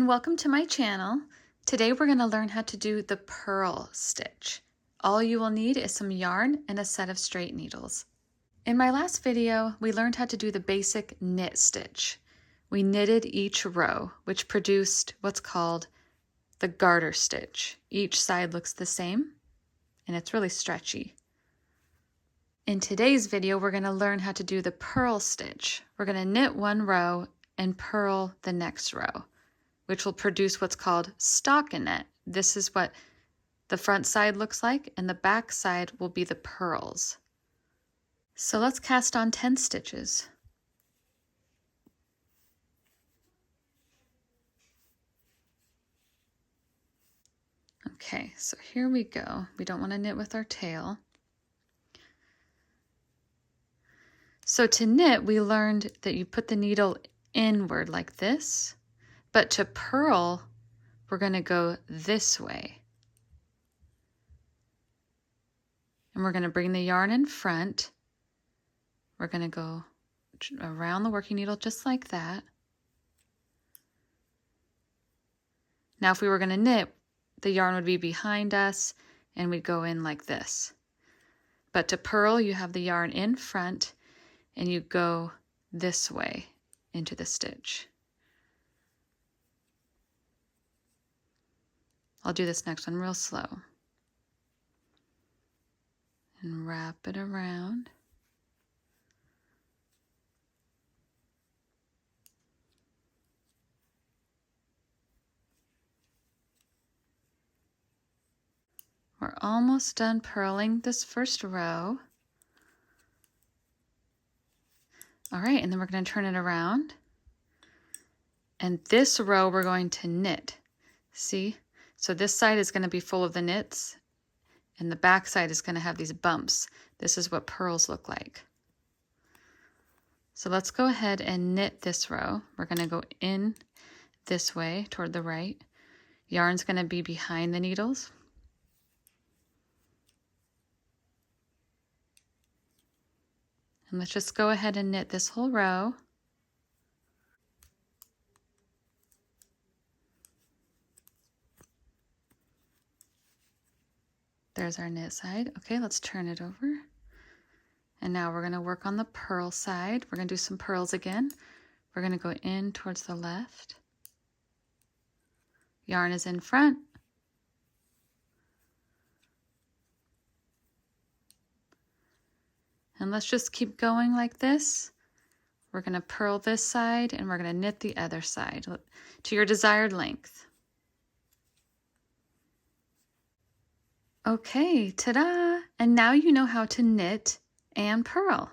and welcome to my channel. Today we're going to learn how to do the purl stitch. All you will need is some yarn and a set of straight needles. In my last video, we learned how to do the basic knit stitch. We knitted each row, which produced what's called the garter stitch. Each side looks the same, and it's really stretchy. In today's video, we're going to learn how to do the purl stitch. We're going to knit one row and purl the next row, which will produce what's called stockinette. This is what the front side looks like, and the back side will be the purls. So let's cast on 10 stitches. Okay, so here we go. We don't want to knit with our tail. So to knit, we learned that you put the needle inward like this, but to purl, we're going to go this way. And we're going to bring the yarn in front. We're going to go around the working needle just like that. Now if we were going to knit, the yarn would be behind us and we'd go in like this. But to purl, you have the yarn in front and you go this way into the stitch. I'll do this next one real slow. And wrap it around. We're almost done purling this first row. All right, and then we're going to turn it around. And this row we're going to knit. See? So this side is going to be full of the knits, and the back side is going to have these bumps. This is what purls look like. So let's go ahead and knit this row. We're going to go in this way toward the right. Yarn's going to be behind the needles. And let's just go ahead and knit this whole row. There's our knit side. Okay, let's turn it over. And now we're going to work on the purl side. We're going to do some purls again. We're going to go in towards the left. Yarn is in front. And let's just keep going like this. We're going to purl this side and we're going to knit the other side to your desired length. Okay, ta-da! And now you know how to knit and purl.